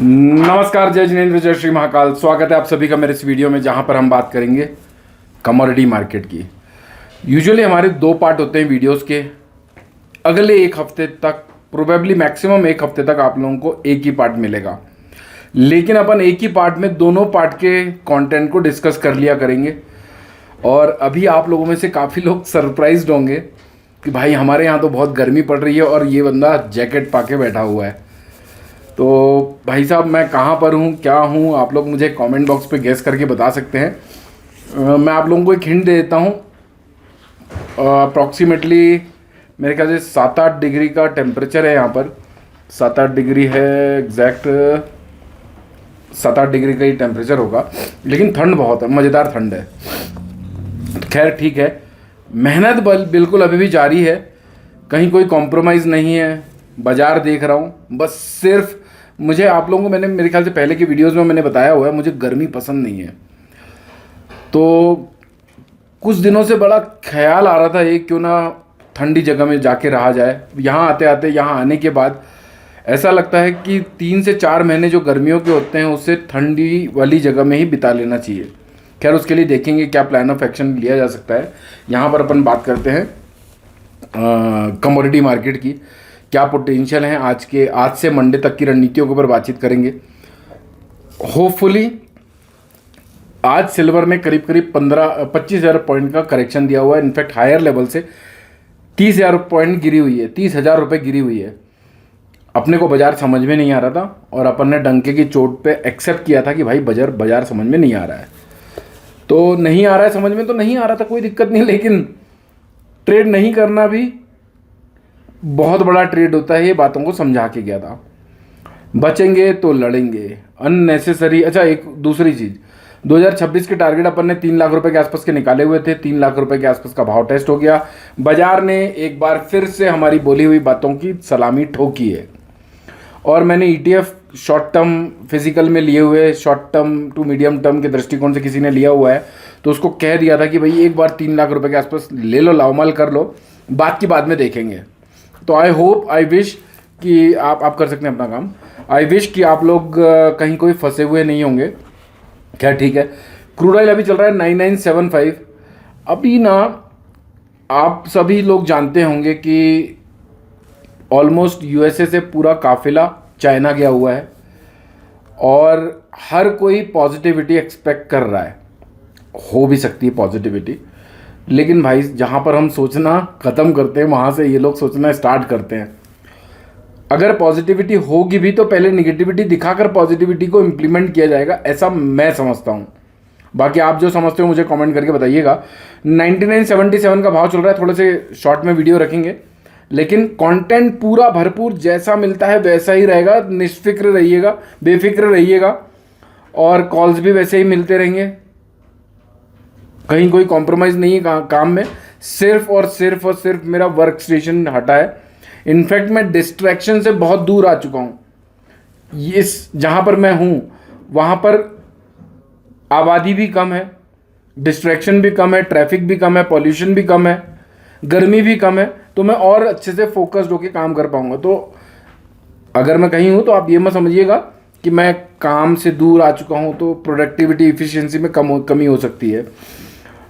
नमस्कार, जय जिनेंद्र, जय श्री महाकाल। स्वागत है आप सभी का मेरे इस वीडियो में, जहां पर हम बात करेंगे कमोडिटी मार्केट की। यूजुअली हमारे दो पार्ट होते हैं वीडियोस के। अगले एक हफ्ते तक, प्रोबेबली मैक्सिमम एक हफ्ते तक आप लोगों को एक ही पार्ट मिलेगा, लेकिन अपन एक ही पार्ट में दोनों पार्ट के कंटेंट को डिस्कस कर लिया करेंगे। और अभी आप लोगों में से काफ़ी लोग सरप्राइज्ड होंगे कि भाई हमारे यहाँ तो बहुत गर्मी पड़ रही है और ये बंदा जैकेट पा के बैठा हुआ है। तो भाई साहब, मैं कहाँ पर हूँ, क्या हूँ, आप लोग मुझे कमेंट बॉक्स पे गेस करके बता सकते हैं। मैं आप लोगों को एक हिंट दे देता हूँ। अप्रॉक्सीमेटली मेरे ख्याल से 7-8 डिग्री का टेम्परेचर है यहाँ पर। 7-8 डिग्री है, एग्जैक्ट 7-8 डिग्री का ही टेम्परेचर होगा, लेकिन ठंड बहुत है, मज़ेदार ठंड है। खैर ठीक है, मेहनत बिल्कुल अभी भी जारी है, कहीं कोई कॉम्प्रोमाइज़ नहीं है। बाज़ार देख रहा हूँ, बस सिर्फ मुझे आप लोगों को, मैंने मेरे ख्याल से पहले की वीडियोस में मैंने बताया हुआ है, मुझे गर्मी पसंद नहीं है। तो कुछ दिनों से बड़ा ख्याल आ रहा था ये क्यों ना ठंडी जगह में जाके रहा जाए। यहाँ आते आते, यहाँ आने के बाद ऐसा लगता है कि 3 से 4 महीने जो गर्मियों के होते हैं उससे ठंडी वाली जगह में ही बिता लेना चाहिए। खैर उसके लिए देखेंगे क्या प्लान ऑफ एक्शन लिया जा सकता है। यहाँ पर अपन बात करते हैं कमोडिटी मार्केट की, क्या पोटेंशियल है आज से मंडे तक की रणनीतियों के ऊपर बातचीत करेंगे। होपफुली आज सिल्वर ने करीब करीब 25,000 पॉइंट का करेक्शन दिया हुआ है। इनफैक्ट हायर लेवल से 30,000 पॉइंट गिरी हुई है, 30,000 रुपये गिरी हुई है। अपने को बाजार समझ में नहीं आ रहा था और अपन ने डंके की चोट पे एक्सेप्ट किया था कि भाई बाजार समझ में नहीं आ रहा है, तो नहीं आ रहा है समझ में, तो नहीं आ रहा था, कोई दिक्कत नहीं। लेकिन ट्रेड नहीं करना भी बहुत बड़ा ट्रेड होता है, ये बातों को समझा के गया था। बचेंगे तो लड़ेंगे, अननेसेसरी। अच्छा, एक दूसरी चीज़, 2026 के टारगेट अपन ने 3 लाख रुपए के आसपास के निकाले हुए थे। 3 लाख रुपए के आसपास का भाव टेस्ट हो गया। बाजार ने एक बार फिर से हमारी बोली हुई बातों की सलामी ठोकी है। और मैंने ETF शॉर्ट टर्म फिजिकल में लिए हुए, short term to medium term के दृष्टिकोण से किसी ने लिया हुआ है, तो उसको कह दिया था कि भाई एक बार 3 लाख रुपए के आसपास ले लो, लाओमाल कर लो, बात की बाद में देखेंगे। तो आई होप, आई विश कि आप कर सकते हैं अपना काम। आई विश कि आप लोग कहीं कोई फंसे हुए नहीं होंगे। खैर ठीक है, क्रूड ऑयल अभी चल रहा है 9975। अभी ना आप सभी लोग जानते होंगे कि ऑलमोस्ट USA से पूरा काफिला चाइना गया हुआ है और हर कोई पॉजिटिविटी एक्सपेक्ट कर रहा है। हो भी सकती है पॉजिटिविटी, लेकिन भाई जहाँ पर हम सोचना ख़त्म करते हैं वहाँ से ये लोग सोचना स्टार्ट करते हैं। अगर पॉजिटिविटी होगी भी तो पहले निगेटिविटी दिखाकर पॉजिटिविटी को इम्प्लीमेंट किया जाएगा, ऐसा मैं समझता हूँ। बाकी आप जो समझते हो मुझे कमेंट करके बताइएगा। 9977 का भाव चल रहा है, थोड़े से शॉर्ट में वीडियो रखेंगे, लेकिन कंटेंट पूरा भरपूर जैसा मिलता है वैसा ही रहेगा। निष्फिक्र रहिएगा, बेफिक्र रहिएगा, और कॉल्स भी वैसे ही मिलते रहेंगे। कहीं कोई कॉम्प्रोमाइज़ नहीं है काम में। सिर्फ और सिर्फ मेरा वर्क स्टेशन हटा है। इनफैक्ट मैं डिस्ट्रैक्शन से बहुत दूर आ चुका हूँ। इस जहाँ पर मैं हूँ वहाँ पर आबादी भी कम है, डिस्ट्रैक्शन भी कम है, ट्रैफिक भी कम है, पॉल्यूशन भी कम है, गर्मी भी कम है, तो मैं और अच्छे से फोकस्ड होकर काम कर पाऊँगा। तो अगर मैं कहीं हूँ तो आप ये मत समझिएगा कि मैं काम से दूर आ चुका हूँ तो प्रोडक्टिविटी इफ़िशियंसी में कमी हो सकती है।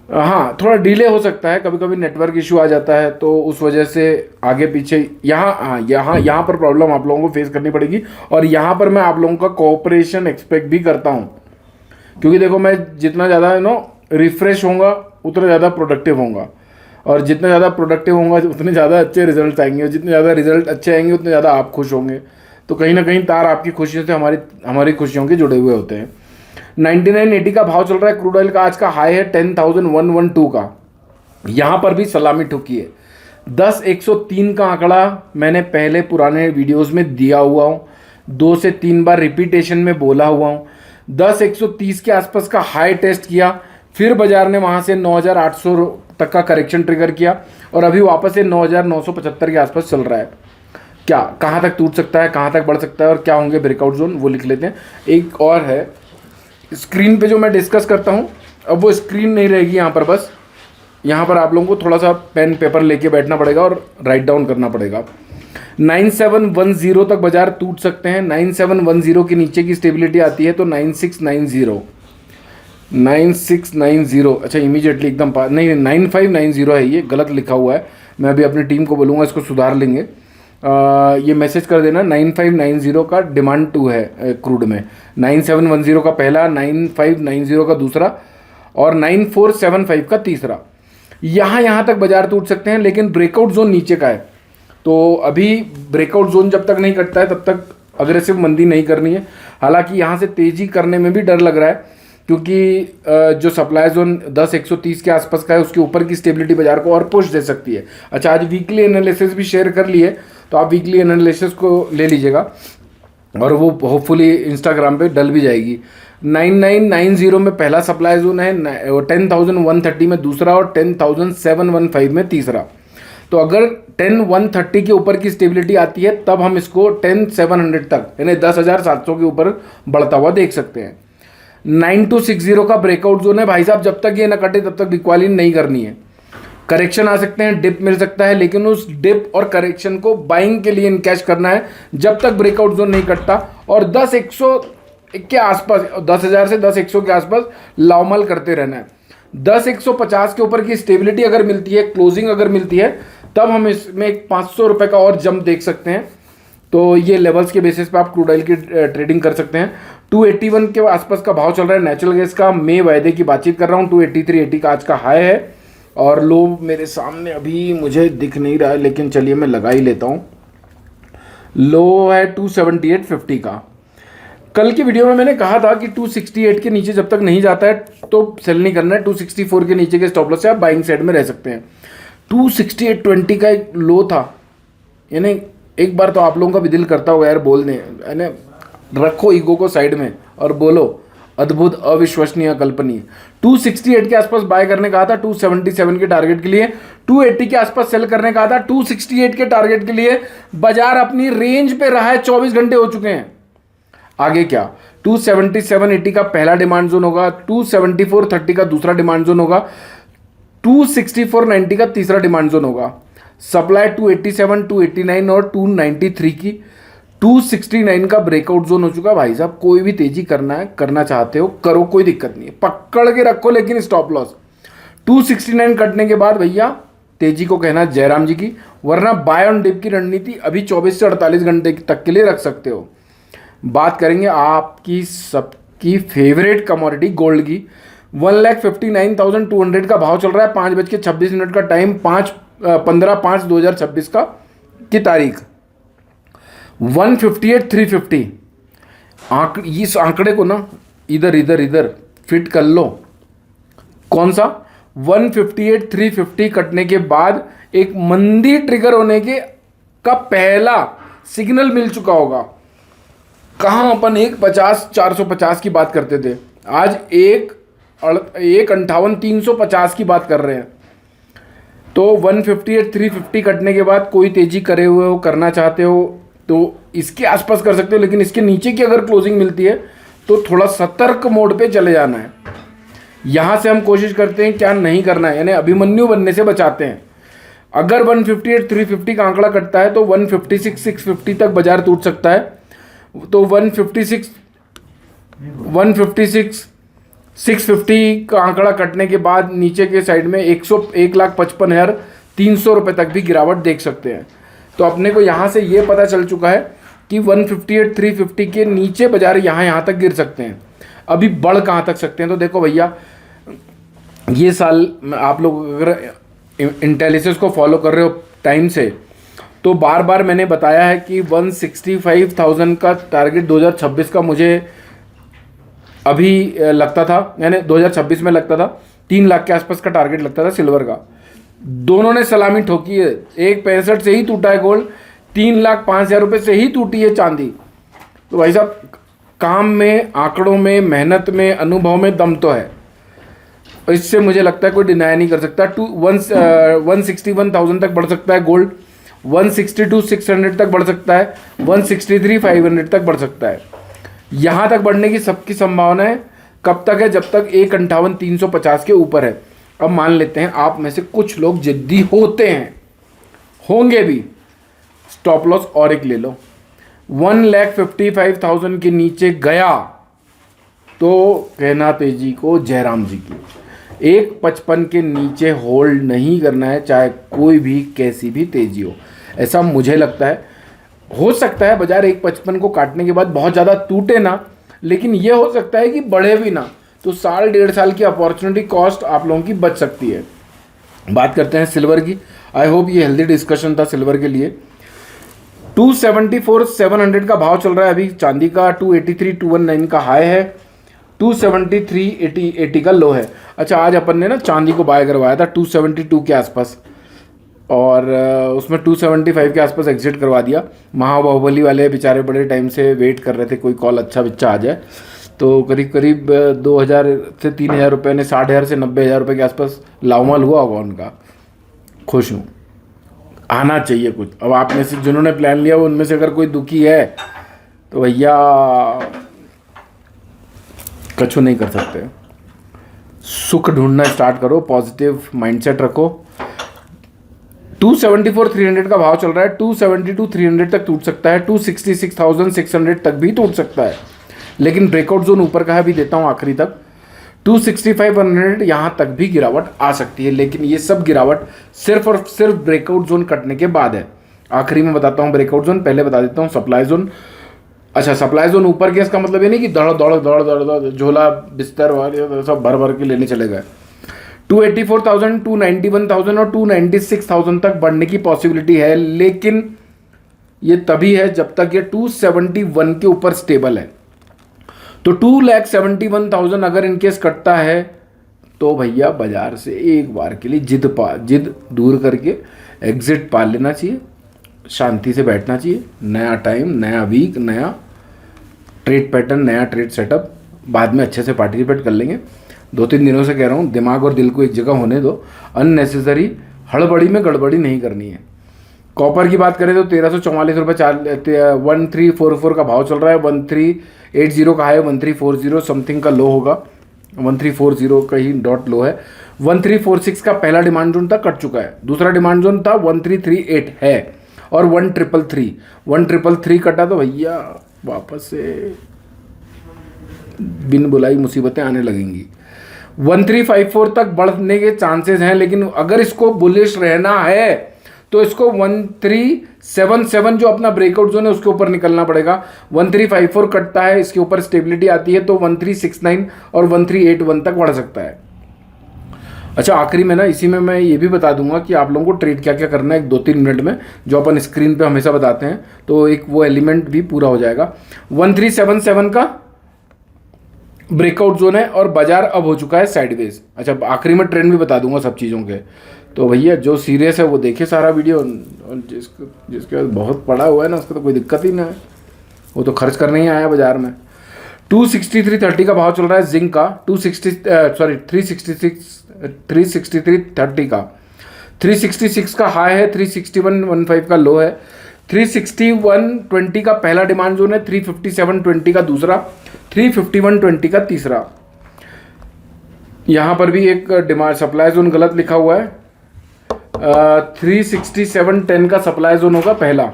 हाँ, थोड़ा डिले हो सकता है, कभी कभी नेटवर्क इशू आ जाता है, तो उस वजह से आगे पीछे यहाँ पर प्रॉब्लम आप लोगों को फेस करनी पड़ेगी। और यहाँ पर मैं आप लोगों का कोऑपरेशन एक्सपेक्ट भी करता हूँ, क्योंकि देखो मैं जितना ज़्यादा रिफ्रेश होऊंगा उतना ज़्यादा प्रोडक्टिव होऊंगा, और जितना ज़्यादा प्रोडक्टिव होऊंगा उतने ज़्यादा अच्छे रिजल्ट आएंगे, और जितने ज़्यादा रिजल्ट अच्छे आएंगे उतने ज़्यादा आप खुश होंगे। तो कहीं ना कहीं तार आपकी खुशियों से हमारी खुशियों के जुड़े हुए होते हैं। 9980 का भाव चल रहा है। क्रूड ऑयल का आज का हाई है 10,112 का। यहाँ पर भी सलामी ठुकी है। 10,103 का आंकड़ा मैंने पहले पुराने वीडियोस में दिया हुआ हूँ, 2 से 3 बार रिपीटेशन में बोला हुआ हूँ। 10,130 के आसपास का हाई टेस्ट किया, फिर बाजार ने वहाँ से 9,800 तक का करेक्शन ट्रिगर किया, और अभी वापस से 9,975 के आसपास चल रहा है। क्या कहाँ तक टूट सकता है, कहाँ तक बढ़ सकता है, और क्या होंगे ब्रेकआउट जोन, वो लिख लेते हैं। एक और है स्क्रीन पे जो मैं डिस्कस करता हूँ, अब वो स्क्रीन नहीं रहेगी यहाँ पर, बस यहाँ पर आप लोगों को थोड़ा सा पेन पेपर लेके बैठना पड़ेगा और राइट डाउन करना पड़ेगा। 9710 तक बाजार टूट सकते हैं। 9710 के नीचे की स्टेबिलिटी आती है तो 9690, अच्छा इमीडिएटली एकदम नहीं 9590 है, ये गलत लिखा हुआ है। मैं अभी अपनी टीम को बोलूँगा इसको सुधार लेंगे। ये मैसेज कर देना 9590 का डिमांड 2 है क्रूड में, 9710 का पहला, 9590 का दूसरा और 9475 का तीसरा। यहाँ तक बाजार टूट सकते हैं, लेकिन ब्रेकआउट जोन नीचे का है। तो अभी ब्रेकआउट जोन जब तक नहीं कटता है तब तक अग्रेसिव मंदी नहीं करनी है। हालांकि यहाँ से तेज़ी करने में भी डर लग रहा है, क्योंकि जो सप्लाई जोन 10,130 के आसपास का है उसके ऊपर की स्टेबिलिटी बाजार को और पुश दे सकती है। अच्छा, आज वीकली एनालिसिस भी शेयर कर लिए, तो आप वीकली एनालिसिस को ले लीजिएगा और वो होपफुली इंस्टाग्राम पे डल भी जाएगी। 9990 में पहला सप्लाई जोन है, 10,130 में दूसरा और 10,715 में तीसरा। तो अगर 10,130 के ऊपर की स्टेबिलिटी आती है तब हम इसको 10,700 तक यानी 10,700 के ऊपर बढ़ता हुआ देख सकते हैं। 9260 का ब्रेकआउट जोन है भाई साहब, जब तक ये ना कटे तब तक बिक्वालिन नहीं करनी है। करेक्शन आ सकते हैं, डिप मिल सकता है, लेकिन उस डिप और करेक्शन को बाइंग के लिए इनकैश करना है जब तक ब्रेकआउट जोन नहीं कटता। और 10,100 के आसपास, 10,000 से 10,100 के आसपास लावमल करते रहना है। 10,150 के ऊपर की स्टेबिलिटी अगर मिलती है, क्लोजिंग अगर मिलती है, तब हम इसमें एक 500 रुपये का और जंप देख सकते हैं। तो ये लेवल्स के बेसिस पे आप क्रूड ऑयल की ट्रेडिंग कर सकते हैं। 281 के आसपास का भाव चल रहा है नेचुरल गैस का। मैं वायदे की बातचीत कर रहा हूँ। 283.80 का आज का हाई है और लो मेरे सामने अभी मुझे दिख नहीं रहा है, लेकिन चलिए मैं लगा ही लेता हूँ। लो है 278.50 का। कल की वीडियो में मैंने कहा था कि 268 के नीचे जब तक नहीं जाता है तो सेल नहीं करना है। 264 के नीचे के स्टॉप लॉस से आप बाइंग साइड में रह सकते हैं। 268.20 का एक लो था, यानी एक बार तो आप लोगों का भी दिल करता होगा यार बोल दें, यानी रखो ईगो को साइड में और बोलो अद्भुत, अविश्वसनीय, कल्पनीय। 268 के आसपास बाय करने कहा था 277 के टारगेट के लिए, 280 के आसपास सेल करने कहा था 268 के टारगेट के लिए। बाजार अपनी रेंज पे रहा है, 24 घंटे हो चुके हैं। आगे क्या, 277.80 का पहला डिमांड जोन होगा, 274.30 का दूसरा डिमांड जोन होगा, 264.90 का तीसरा डिमांड जोन होगा। सप्लाई 287, 289 और 293 की। 269 का ब्रेकआउट जोन हो चुका भाई साहब। कोई भी तेजी करना है, करना चाहते हो करो, कोई दिक्कत नहीं है, पकड़ के रखो, लेकिन स्टॉप लॉस 269 कटने के बाद भैया तेजी को कहना जयराम जी की, वरना बाय ऑन डिप की रणनीति अभी 24 से 48 घंटे तक के लिए रख सकते हो। बात करेंगे आपकी सबकी फेवरेट कमोडिटी गोल्ड की। 1,59,200 का भाव चल रहा है। 5:26 का टाइम, 15/5/2026 का की तारीख। 158,350 इस आंकड़े को ना इधर फिट कर लो। कौन सा 158,350 कटने के बाद एक मंदी ट्रिगर होने के का पहला सिग्नल मिल चुका होगा। कहाँ अपन 150-450 की बात करते थे, आज 158,350 की बात कर रहे हैं। तो 158,350 कटने के बाद कोई तेजी करे हुए हो, करना चाहते हो तो इसके आसपास कर सकते हो, लेकिन इसके नीचे की अगर क्लोजिंग मिलती है तो थोड़ा सतर्क मोड पे चले जाना है। यहाँ से हम कोशिश करते हैं क्या नहीं करना है, यानी अभिमन्यु बनने से बचाते हैं। अगर 158,350 का आंकड़ा कटता है तो 156,650 तक बाजार टूट सकता है। तो 156,650 का आंकड़ा कटने के बाद नीचे के साइड में 1,55,300 रुपये तक भी गिरावट देख सकते हैं। तो अपने को यहाँ से ये पता चल चुका है कि 158,350 के नीचे बाजार यहाँ तक गिर सकते हैं। अभी बढ़ कहाँ तक सकते हैं, तो देखो भैया ये साल आप लोग अगर इंटेलिजेंस को फॉलो कर रहे हो टाइम से, तो बार बार मैंने बताया है कि 165,000 का टारगेट 2026 का मुझे अभी लगता था, यानी 2026 में लगता था 3 लाख के आसपास का टारगेट लगता था सिल्वर का। दोनों ने सलामी ठोकी है। 165 से ही टूटा है गोल्ड, 3,05,000 रुपये से ही टूटी है चांदी। तो भाई साहब काम में, आंकड़ों में, मेहनत में, अनुभव में दम तो है। इससे मुझे लगता है कोई डिनाई नहीं कर सकता। 161,000 तक बढ़ सकता है गोल्ड, 162,600 तक बढ़ सकता है, 163,500 तक बढ़ सकता है। यहाँ तक बढ़ने की सबकी संभावना है। कब तक है, जब तक 158,350 के ऊपर है। अब मान लेते हैं आप में से कुछ लोग जिद्दी होते हैं, होंगे भी, स्टॉप लॉस और एक ले लो। 1,55,000 के नीचे गया तो कहना तेजी को जयराम जी की। 1,55 के नीचे होल्ड नहीं करना है, चाहे कोई भी कैसी भी तेजी हो, ऐसा मुझे लगता है। हो सकता है बाजार 1,55 को काटने के बाद बहुत ज़्यादा टूटे ना, लेकिन ये हो सकता है कि बढ़े भी ना, तो साल 1.5 साल की अपॉर्चुनिटी कॉस्ट आप लोगों की बच सकती है। बात करते हैं सिल्वर की। आई होप ये हेल्दी डिस्कशन था सिल्वर के लिए। 274,700 का भाव चल रहा है अभी चांदी का। 283,219 का हाई है, 273,80 का लो है। अच्छा, आज अपन ने ना चांदी को बाय करवाया था 272 के आसपास, और उसमें 275 के आसपास एग्जिट करवा दिया। महाबाहुबली वाले बेचारे बड़े टाइम से वेट कर रहे थे कोई कॉल अच्छा बिच्चा आ जाए, तो करीब करीब 2,000 से 3,000 रुपये ने 60,000 से 90,000 रुपये के आसपास लाउमाल हुआ होगा उनका। खुश हूँ, आना चाहिए कुछ। अब आप में से जिन्होंने प्लान लिया वो उनमें से अगर कोई दुखी है तो भैया कछु नहीं कर सकते। सुख ढूंढना स्टार्ट करो, पॉजिटिव माइंडसेट रखो। 274,300 का भाव चल रहा है, 272,300 तक टूट सकता है, 266,600 तक भी टूट सकता है, लेकिन ब्रेकआउट जोन ऊपर का है, अभी देता हूं आखिरी तक। 265,100 यहाँ तक भी गिरावट आ सकती है, लेकिन ये सब गिरावट सिर्फ और सिर्फ ब्रेकआउट जोन कटने के बाद है। आखिरी में बताता हूँ ब्रेकआउट जोन, पहले बता देता हूँ सप्लाई जोन। अच्छा, सप्लाई जोन ऊपर के, इसका मतलब ये नहीं कि दौड़ दौड़ दौड़ दौड़ दौड़ झोला बिस्तर वाले सब भर भर के लेने चले गए। 284,000, 291,000 और 296,000 तक बढ़ने की पॉसिबिलिटी है, लेकिन ये तभी है जब तक ये 271 के ऊपर स्टेबल है। तो 2,71,000 अगर इनकेस कटता है तो भैया बाजार से एक बार के लिए जिद दूर करके एग्जिट पा लेना चाहिए, शांति से बैठना चाहिए। नया टाइम, नया वीक, नया ट्रेड पैटर्न, नया ट्रेड सेटअप, बाद में अच्छे से पार्टिसिपेट कर लेंगे। 2-3 दिनों से कह रहा हूँ, दिमाग और दिल को एक जगह होने दो, अननेसेसरी हड़बड़ी में गड़बड़ी नहीं करनी है। कॉपर की बात करें तो 1,344 रुपये 1344 का भाव चल रहा है, 1380 का हाई, 1340 समथिंग का लो होगा, 1340 का ही डॉट लो है। 1346 का पहला डिमांड जोन था, कट चुका है। दूसरा डिमांड जोन था 1338 है, और 1333 कटा तो भैया वापस से बिन बुलाई मुसीबतें आने लगेंगी। 1354 तक बढ़ने के चांसेस हैं, लेकिन अगर इसको बुलिश रहना है तो इसको 1377 जो अपना ब्रेकआउट जोन है उसके ऊपर निकलना पड़ेगा। 1354 कटता है, इसके ऊपर स्टेबिलिटी आती है तो 1369 और 1381 तक बढ़ सकता है। अच्छा, आखिरी में ना इसी में मैं ये भी बता दूंगा कि आप लोगों को ट्रेड क्या क्या करना है 2-3 मिनट में, जो अपन स्क्रीन पे हमेशा बताते हैं, तो एक वो एलिमेंट भी पूरा हो जाएगा। 1377 का ब्रेकआउट जोन है और बाजार अब हो चुका है साइडवेज। अच्छा, आखिरी में ट्रेंड भी बता दूंगा सब चीज़ों के, तो भैया जो सीरियस है वो देखे सारा वीडियो, और जिसके पास बहुत पड़ा हुआ है ना उसको तो कोई दिक्कत ही ना है, वो तो खर्च करने ही आया बाजार में। 263.30 का भाव चल रहा है जिंक का, 363.30 का, 366 का हाई है, 361.15 का लो है, 361.20 का पहला डिमांड जोन है, 357.20 का दूसरा, 351.20 का तीसरा। यहाँ पर भी एक डिमांड सप्लाई जोन गलत लिखा हुआ है, 367.10 का सप्लाई जोन होगा पहला,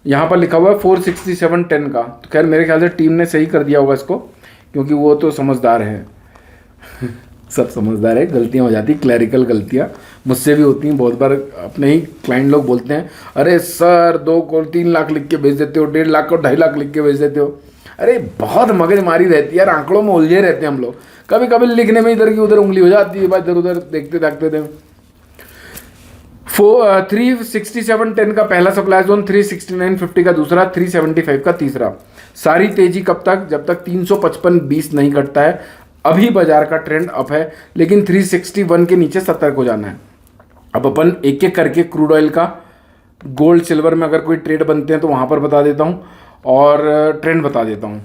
यहाँ पर लिखा हुआ है 467.10 का। तो खैर मेरे ख्याल से टीम ने सही कर दिया होगा इसको, क्योंकि वो तो समझदार हैं सब समझदार है। गलतियाँ हो जाती, क्लैरिकल गलतियाँ मुझसे भी होती हैं बहुत बार। अपने ही क्लाइंट लोग बोलते हैं, अरे सर 2 करोड़ 3 लाख लिख के भेज देते हो, 1.5 लाख और 2.5 लाख लिख के भेज देते हो। अरे बहुत मगजमारी रहती है यार, आंकड़ों में उलझे रहते हैं हम लोग, कभी कभी लिखने में इधर की उधर उंगली हो जाती है, इधर उधर देखते देखते थे। 367.10 का पहला सप्लाई जोन, 369.50 का दूसरा, 375 का तीसरा। सारी तेजी कब तक? जब तक 355.20 नहीं घटता है। अभी बाजार का ट्रेंड अप है, लेकिन 361 के नीचे सतर्क हो जाना है। अब अपन एक एक करके क्रूड ऑयल का, गोल्ड सिल्वर में अगर कोई ट्रेड बनते हैं तो वहाँ पर बता देता हूँ, और ट्रेंड बता देता हूँ।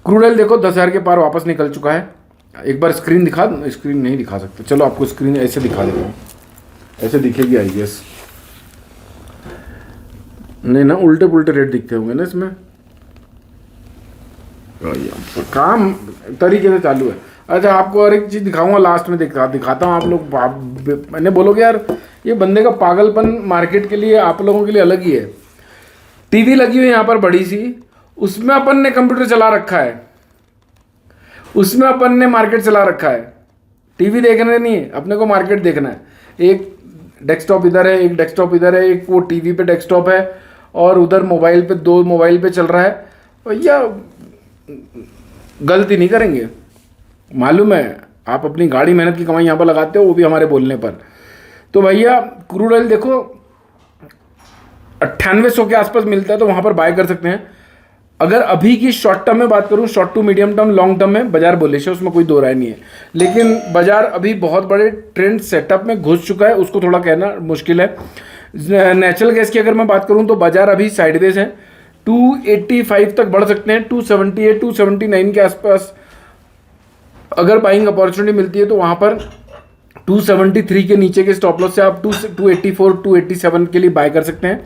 क्रूड ऑयल देखो 10,000 के पार वापस निकल चुका है। एक बार स्क्रीन दिखा, स्क्रीन नहीं दिखा सकते, चलो आपको स्क्रीन ऐसे दिखा देता हूँ, ऐसे दिखेगी आई गेस। नहीं ना, उल्टे पुल्टे रेट दिखते होंगे ना इसमें, काम तरीके से चालू है। अच्छा, आपको और एक चीज़ दिखाऊंगा लास्ट में, दिखाता हूँ। आप लोग मैंने बोलोगे यार ये बंदे का पागलपन मार्केट के लिए, आप लोगों के लिए अलग ही है। टीवी लगी हुई यहाँ पर बड़ी सी, उसमें अपन ने कंप्यूटर चला रखा है, उसमें अपन ने मार्केट चला रखा है। टीवी देखना नहीं है अपने को, मार्केट देखना है। एक डेस्कटॉप इधर है, एक डेस्कटॉप इधर है, एक वो टीवी पे डेस्कटॉप है और उधर मोबाइल पे, 2 मोबाइल पे चल रहा है। भैया गलती नहीं करेंगे, मालूम है आप अपनी गाड़ी मेहनत की कमाई यहाँ पर लगाते हो, वो भी हमारे बोलने पर। तो भैया क्रूड ऑयल देखो 9800 के आसपास मिलता है, तो वहाँ पर बाय कर सकते हैं। अगर अभी की शॉर्ट टर्म में बात करूं, short to medium term, long term में बाजार बुलिश है, उसमें कोई दो राय नहीं है। लेकिन बाजार अभी बहुत बड़े ट्रेंड सेटअप में घुस चुका है, उसको थोड़ा कहना मुश्किल है। नेचुरल गैस की अगर मैं बात करूं तो बाजार अभी साइडवेज है, 285 तक बढ़ सकते हैं, 278 279 के आसपास अगर बाइंग अपॉर्चुनिटी मिलती है तो वहाँ पर 273 के नीचे के स्टॉप लॉस से आप 284 287 के लिए बाय कर सकते हैं।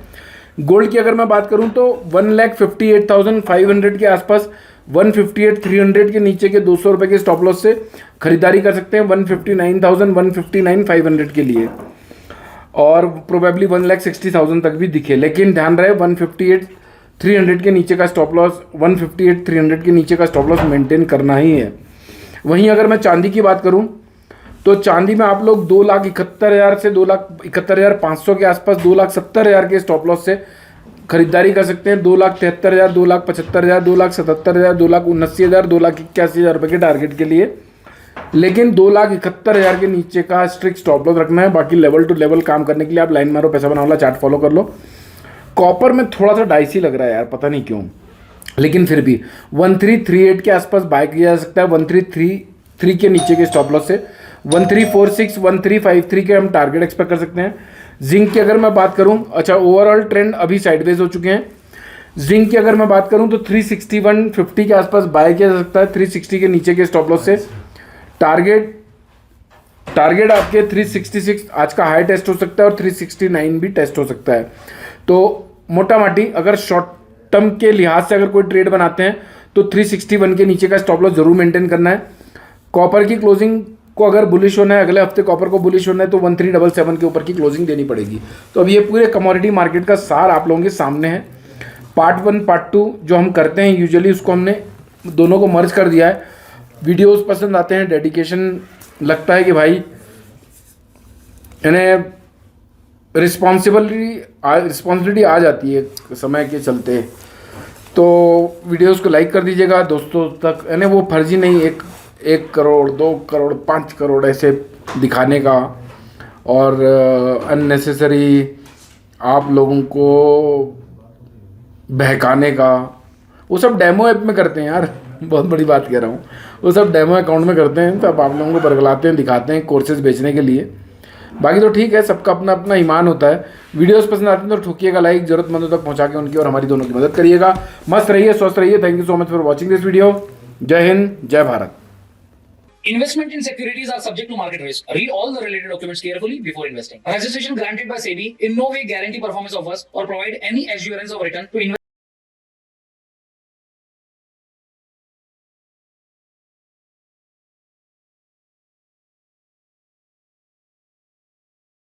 गोल्ड की अगर मैं बात करूं तो 1,58,500 के आसपास, 158,300 के नीचे के 200 रुपये के स्टॉप लॉस से खरीदारी कर सकते हैं 159,000 159,500 के लिए, और प्रोबेबली 1,60,000 तक भी दिखे। लेकिन ध्यान रहे 158,300 के नीचे का स्टॉप लॉस, 158,300 के नीचे का स्टॉप लॉस मेंटेन करना ही है। वहीं अगर मैं चांदी की बात करूं तो चांदी में आप लोग 2,71,000 से 2,71,500 के आसपास, 2,70,000 के स्टॉप लॉस से खरीदारी कर सकते हैं। 2,73,000 2,75,000 2,77,000 2,79,000 2,81,000 रुपये के टारगेट के लिए। लेकिन 2,71,000 के नीचे का स्ट्रिक्ट स्टॉप लॉस रखना है। बाकी लेवल टू लेवल काम करने के लिए आप लाइन मारो, पैसा बनाओ, चार्ट फॉलो कर लो। कॉपर में थोड़ा सा डाइसी लग रहा है यार, पता नहीं क्यों, लेकिन फिर भी 1,338 के आसपास बाय किया जा सकता है, 1,333 के नीचे के स्टॉप लॉस से 1,346 1,353 के हम टारगेट एक्सपेक्ट कर सकते हैं। जिंक की अगर मैं बात करूं, अच्छा ओवरऑल ट्रेंड अभी साइडवेज हो चुके हैं। जिंक की अगर मैं बात करूं तो 361.50 के आसपास बाय किया जा सकता है, 360 के नीचे के स्टॉप लॉस से। टारगेट आपके 366 आज का हाई टेस्ट हो सकता है और 369 भी टेस्ट हो सकता है। तो मोटा माटी अगर शॉर्ट टर्म के लिहाज से अगर कोई ट्रेड बनाते हैं तो 361 के नीचे का स्टॉप लॉस जरूर मेंटेन करना है। कॉपर की क्लोजिंग को अगर बुलिश होना है, अगले हफ्ते कॉपर को बुलिश होना है तो 1377 के ऊपर की क्लोजिंग देनी पड़ेगी। तो अब ये पूरे कमोडिटी मार्केट का सार आप लोगों के सामने है। पार्ट 1 पार्ट 2 जो हम करते हैं यूजुअली, उसको हमने दोनों को मर्ज कर दिया है। वीडियोस पसंद आते हैं, डेडिकेशन लगता है कि भाई इन्हें रिस्पॉन्सिबिलिटी आ जाती है समय के चलते, तो वीडियोस को लाइक कर दीजिएगा दोस्तों तक। यानी वो फर्जी नहीं 1 करोड़ 2 करोड़ 5 करोड़ ऐसे दिखाने का और अननेसेसरी आप लोगों को बहकाने का, वो सब डेमो ऐप में करते हैं यार, बहुत बड़ी बात कह रहा हूँ, वो सब डेमो अकाउंट में करते हैं, तब आप लोगों को बरगलाते हैं, दिखाते हैं कोर्सेज बेचने के लिए। बाकी तो ठीक है, सबका अपना अपना ईमान होता है। वीडियोस पसंद आते हैं तो ठोकिएगा लाइक, जरूरतमंदों तक पहुंचा के उनकी और हमारी दोनों की मदद करिएगा। मस्त रहिए, स्वस्थ रहिए। Thank you so much for watching this video. जय हिंद, जय Bharat. Investment in securities are subject to market risk. Read all the related documents carefully before investing. Registration granted by SEBI in no way guarantee performance of us or provide any assurance of return to investors.